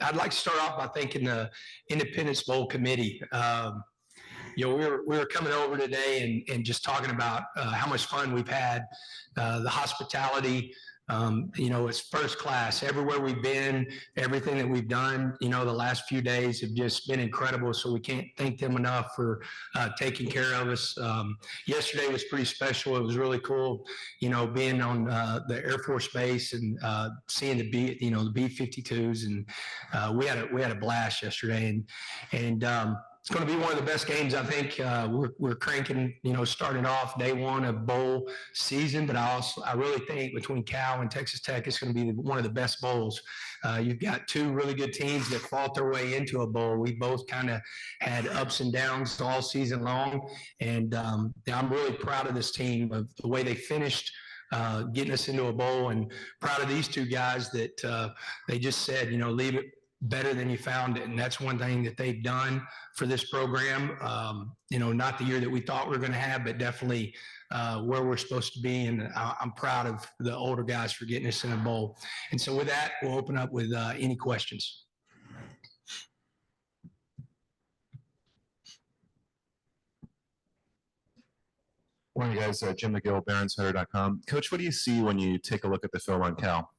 I'd like to start off by thanking the Independence Bowl committee. We were coming over today and just talking about how much fun we've had. The hospitality, it's first class. Everywhere we've been, everything that we've done, the last few days have just been incredible. So we can't thank them enough for taking care of us. Yesterday was pretty special. It was really cool, being on the Air Force Base and seeing the B-52s, and we had a blast yesterday. And it's going to be one of the best games. I think we're cranking, starting off day one of bowl season, but I really think between Cal and Texas Tech, it's going to be one of the best bowls. You've got two really good teams that fought their way into a bowl. We both kind of had ups and downs all season long, and I'm really proud of this team, of the way they finished getting us into a bowl, and proud of these two guys that they just said, leave it better than you found it. And that's one thing that they've done for this program. Not the year that we thought we were going to have, but definitely where we're supposed to be. And I'm proud of the older guys for getting us in a bowl. And so with that, we'll open up with any questions. Morning, guys. Jim McGill, BaronsHunter.com. Coach, what do you see when you take a look at the film on Cal?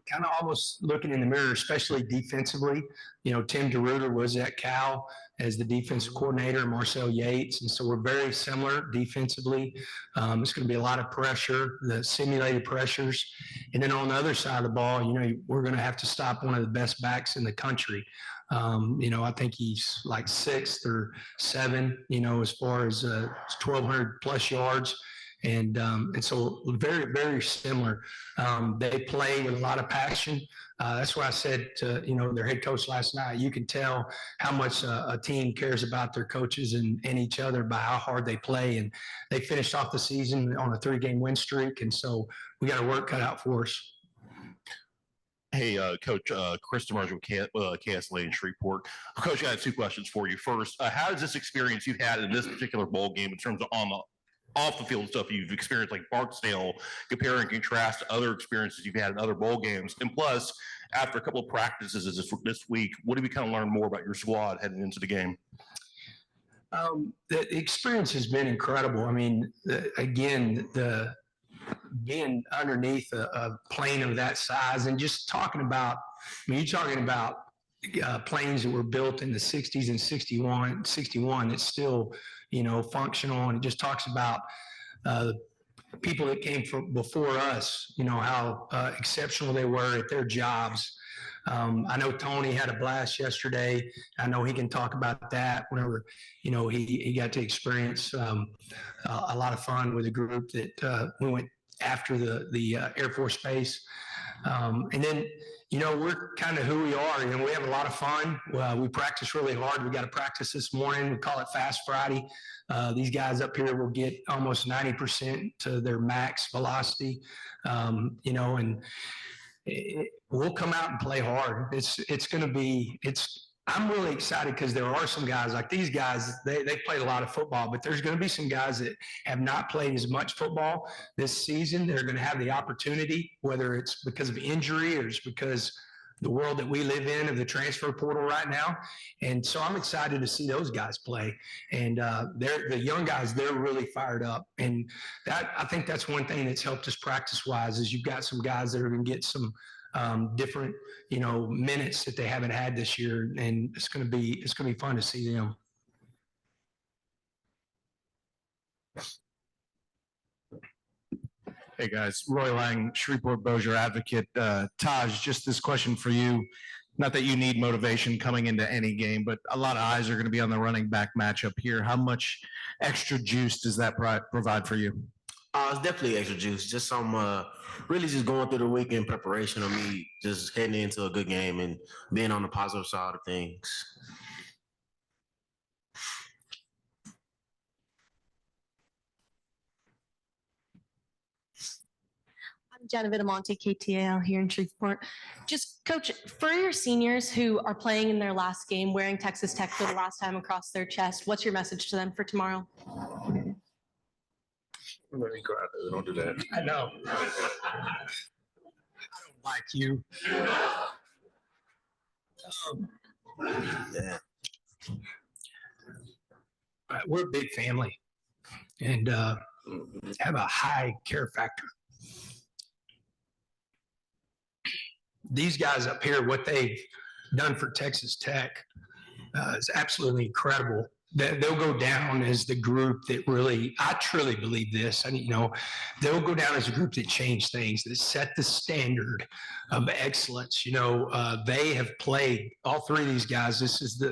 Kind of almost looking in the mirror, especially defensively. Tim DeRuiter was at Cal as the defensive coordinator, Marcel Yates, and so we're very similar defensively. It's going to be a lot of pressure, the simulated pressures. And then on the other side of the ball, we're going to have to stop one of the best backs in the country. I think he's like 6th or 7th, as far as 1,200 plus yards. And so very, very similar. They play with a lot of passion. That's why I said to, their head coach last night, you can tell how much a team cares about their coaches and each other by how hard they play. And they finished off the season on a 3-game win streak. And so we got our work cut out for us. Hey, Coach, Chris DeMarge with KSLA in Shreveport. Coach, I have 2 questions for you. First, how does this experience you've had in this particular bowl game in terms of off the field stuff you've experienced, like Barksdale, compare and contrast to other experiences you've had in other bowl games? And plus, after a couple of practices this week, what do we kind of learn more about your squad heading into the game? The experience has been incredible. I mean, being underneath a plane of that size and just talking about, you're talking about planes that were built in the 60s and 61 that's still, functional. And it just talks about people that came from before us, how exceptional they were at their jobs. I know Tony had a blast yesterday. I know he can talk about that whenever, he got to experience a lot of fun with a group that we went after the Air Force Base. And then, we're kind of who we are. We have a lot of fun. We practice really hard. We got to practice this morning. We call it Fast Friday. These guys up here will get almost 90% to their max velocity, and we'll come out and play hard. I'm really excited because there are some guys like these guys, they played a lot of football, but there's going to be some guys that have not played as much football this season. They're going to have the opportunity, whether it's because of injury or it's because the world that we live in of the transfer portal right now. And so I'm excited to see those guys play. And the young guys, they're really fired up. And I think that's one thing that's helped us practice-wise is you've got some guys that are going to get some different, minutes that they haven't had this year, and it's going to be fun to see them. Hey guys, Roy Lang, Shreveport Bossier Advocate. Taj, just this question for you. Not that you need motivation coming into any game, but a lot of eyes are going to be on the running back matchup here. How much extra juice does that provide for you? It's definitely extra juice. Just some really just going through the weekend preparation of me just heading into a good game and being on the positive side of things. I'm Jenna Vitamonte, KTAL here in Shreveport. Just Coach, for your seniors who are playing in their last game wearing Texas Tech for the last time across their chest, what's your message to them for tomorrow? Don't do that. I know. I don't like you. Yeah. We're a big family and have a high care factor. These guys up here, what they've done for Texas Tech is absolutely incredible. They'll go down as the group that really, I truly believe this. They'll go down as a group that changed things, that set the standard of excellence. They have played, all three of these guys,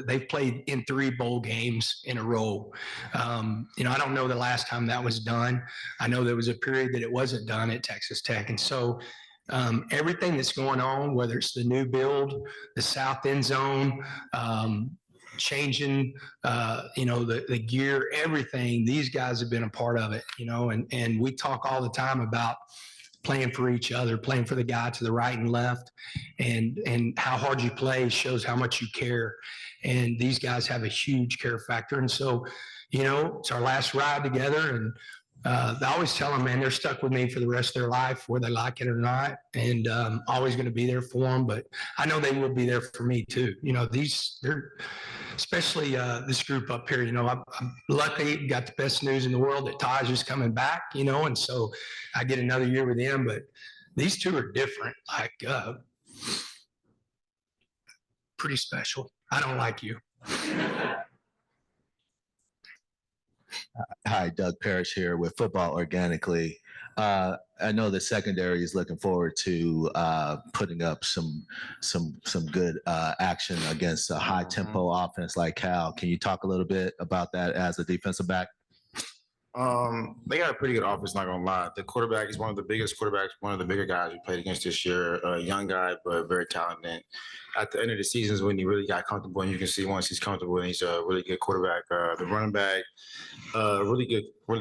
they've played in 3 bowl games in a row. I don't know the last time that was done. I know there was a period that it wasn't done at Texas Tech. And so everything that's going on, whether it's the new build, the south end zone, changing, the gear, everything, these guys have been a part of it, and we talk all the time about playing for each other, playing for the guy to the right and left, and how hard you play shows how much you care. And these guys have a huge care factor. And so, it's our last ride together, and I always tell them, man, they're stuck with me for the rest of their life, whether they like it or not. And always going to be there for them. But I know they will be there for me too. They're especially this group up here. I'm lucky, got the best news in the world that Taj is coming back. And so I get another year with him. But these two are different. Pretty special. I don't like you. Hi, Doug Parrish here with Football Organically. I know the secondary is looking forward to putting up some good action against a high tempo offense like Cal. Can you talk a little bit about that as a defensive back? They got a pretty good offense, not gonna lie. The quarterback is one of the biggest quarterbacks, one of the bigger guys we played against this year. A young guy, but very talented. At the end of the season is when he really got comfortable, and you can see once he's comfortable, and he's a really good quarterback. The running back, really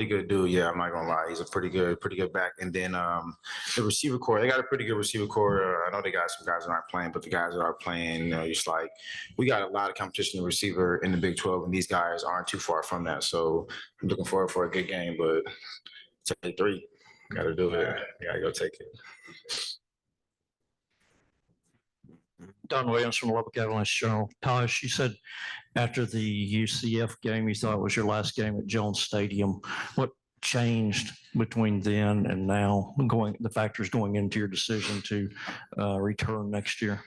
good dude. Yeah, I'm not gonna lie, he's a pretty good back. And then the receiver core, they got a pretty good receiver core. I know they got some guys that aren't playing, but the guys that are playing, it's like we got a lot of competition in receiver in the Big 12, and these guys aren't too far from that. So I'm looking forward for a good game, but take 3. Got to do it. Got to go take it. Don Williams from Lubbock Avalanche Journal. Taj, you said after the UCF game, you thought it was your last game at Jones Stadium. What changed between then and now, the factors going into your decision to return next year?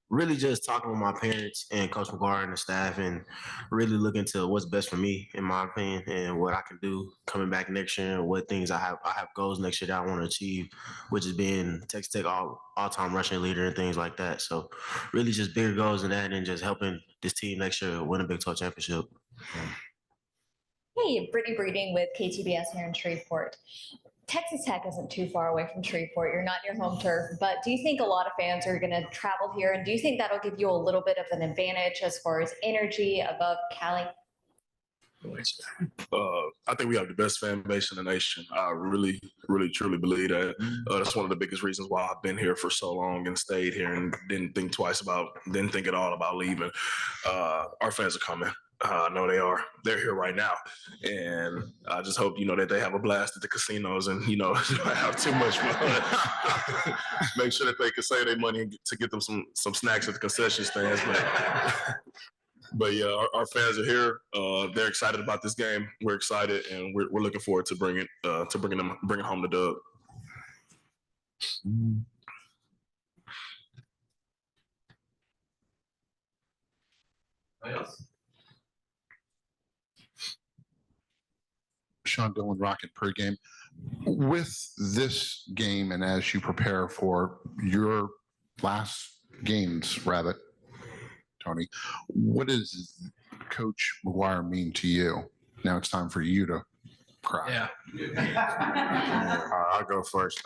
Really just talking with my parents and Coach McGuire and the staff, and really looking to what's best for me, in my opinion, and what I can do coming back next year, and what things I have goals next year that I want to achieve, which is being Texas Tech all-time rushing leader and things like that. So really just bigger goals than that, and just helping this team next year win a Big 12 championship. Hey, Brittany Breeding with KTBS here in Shreveport. Texas Tech isn't too far away from Shreveport. You're not your home turf, but do you think a lot of fans are going to travel here? And do you think that'll give you a little bit of an advantage as far as energy above Cali? I think we have the best fan base in the nation. I really, really, truly believe that. That's one of the biggest reasons why I've been here for so long and stayed here and didn't think at all about leaving. Our fans are coming. I know they are. They're here right now. And I just hope, that they have a blast at the casinos and, have too much fun. Make sure that they can save their money to get them some snacks at the concession stands. But yeah, our fans are here. They're excited about this game. We're excited, and we're looking forward to bringing home the dub. Anybody else? Sean Dillon, Rocket Pregame. With this game, and as you prepare for your last games, Rabbit, Tony, what does Coach McGuire mean to you? Now it's time for you to cry. Yeah. I'll go first.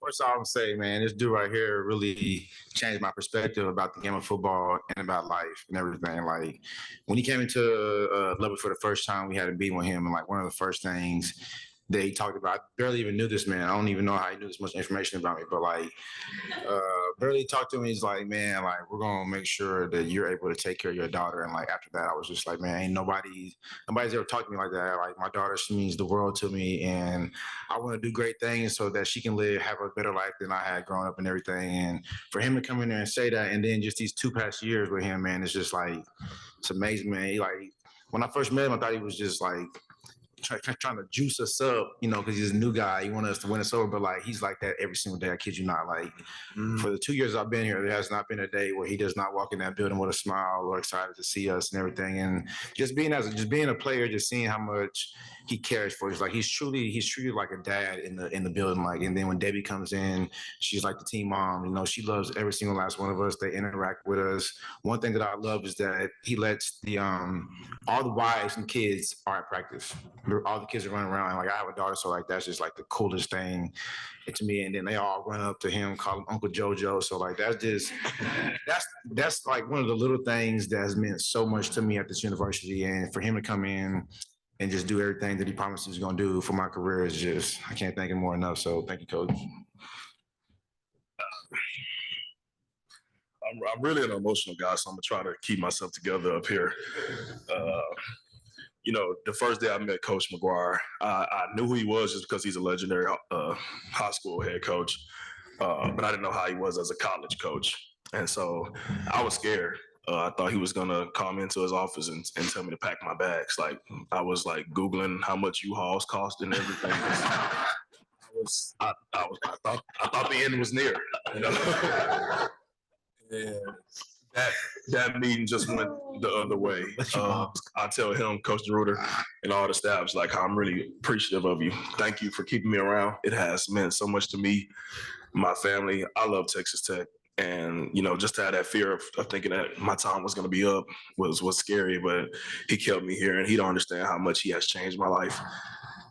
First off, I'm say, man, this dude right here really changed my perspective about the game of football and about life and everything. Like when he came into Lubbock for the first time, we had a meeting with him, and like one of the first things that he talked about, I barely even knew this man. I don't even know how he knew this much information about me, but like barely talked to him. He's like, man, like we're gonna make sure that you're able to take care of your daughter. And like after that, I was just like, man, ain't nobody's ever talked to me like that. Like my daughter, she means the world to me, and I want to do great things so that she can have a better life than I had growing up and everything. And for him to come in there and say that, and then just these 2 past years with him, man, it's just like it's amazing, man. He, like when I first met him, I thought he was just like trying to juice us up, you know, because he's a new guy. He wanted us to win us over, but like he's like that every single day. I kid you not. Like for the 2 years I've been here, there has not been a day where he does not walk in that building with a smile or excited to see us and everything. And just being a player, just seeing how much he cares for us. Like he's treated like a dad in the building. Like, and then when Debbie comes in, she's like the team mom. You know, she loves every single last one of us. They interact with us. One thing that I love is that he lets the all the wives and kids are at practice. All the kids are running around. Like I have a daughter, so like that's just like the coolest thing to me. And then they all run up to him, call him Uncle JoJo. So like that's like one of the little things that has meant so much to me at this university. And for him to come in and just do everything that he promised he was going to do for my career is just, I can't thank him more enough. So thank you, Coach. I'm really an emotional guy, so I'm gonna try to keep myself together up here. You know, the first day I met Coach McGuire, I knew who he was just because he's a legendary high school head coach, but I didn't know how he was as a college coach. And so I was scared. I thought he was gonna call me into his office and tell me to pack my bags. Like I was like Googling how much U-Hauls cost and everything. I thought the end was near. You know? And that meeting just went the other way. I tell him, Coach DeRuiter, and all the staffs, like, I'm really appreciative of you. Thank you for keeping me around. It has meant so much to me, my family. I love Texas Tech. And, you know, just to have that fear of thinking that my time was going to be up was scary, but he kept me here, and he don't understand how much he has changed my life.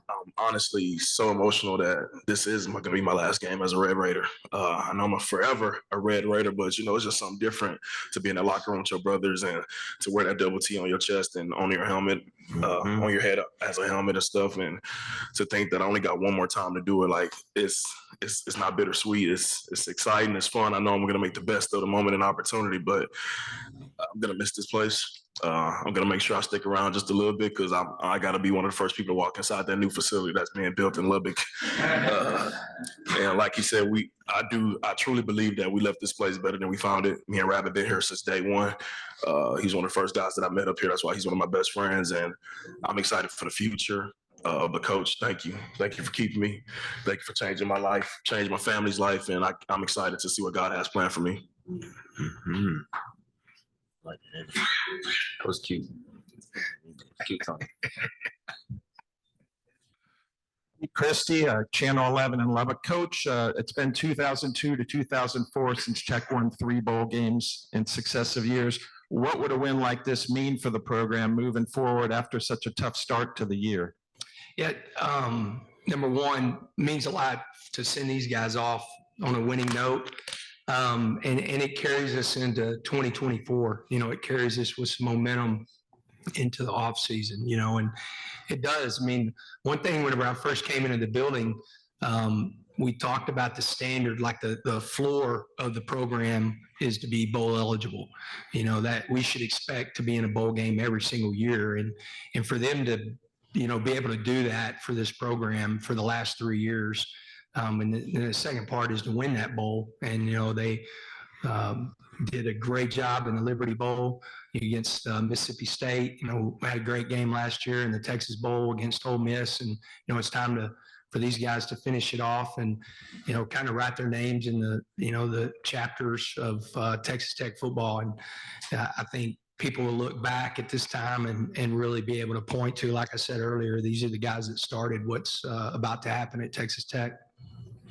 I'm honestly so emotional that this is going to be my last game as a Red Raider. I know I'm forever a Red Raider, but, you know, it's just something different to be in that locker room with your brothers and to wear that double T on your chest and on your helmet, on your head as a helmet and stuff. And to think that I only got one more time to do it, like, it's not bittersweet. It's exciting. It's fun. I know I'm going to make the best of the moment and opportunity, but I'm going to miss this place. I'm going to make sure I stick around just a little bit because I got to be one of the first people to walk inside that new facility that's being built in Lubbock. And like you said, I truly believe that we left this place better than we found it. Me and Rabbit been here since day one. He's one of the first guys that I met up here. That's why he's one of my best friends. And I'm excited for the future. But Coach, thank you. Thank you for keeping me. Thank you for changing my life, changing my family's life. And I'm excited to see what God has planned for me. Mm-hmm. That was cute. Cute Tony. Christie, Channel 11 in Lubbock. Coach, it's been 2002 to 2004 since Tech won 3 bowl games in successive years. What would a win like this mean for the program moving forward after such a tough start to the year? Yeah, number one, means a lot to send these guys off on a winning note. And it carries us into 2024. You know, it carries us with some momentum into the off season, you know, and it does. I mean, one thing whenever I first came into the building, we talked about the standard, like the floor of the program is to be bowl eligible, you know, that we should expect to be in a bowl game every single year. And for them to, you know, be able to do that for this program for the last 3 years. And the second part is to win that bowl. And, you know, they did a great job in the Liberty Bowl against Mississippi State. You know, had a great game last year in the Texas Bowl against Ole Miss. And, you know, it's time for these guys to finish it off and, you know, kind of write their names in the chapters of Texas Tech football. And I think people will look back at this time and really be able to point to, like I said earlier, these are the guys that started what's about to happen at Texas Tech.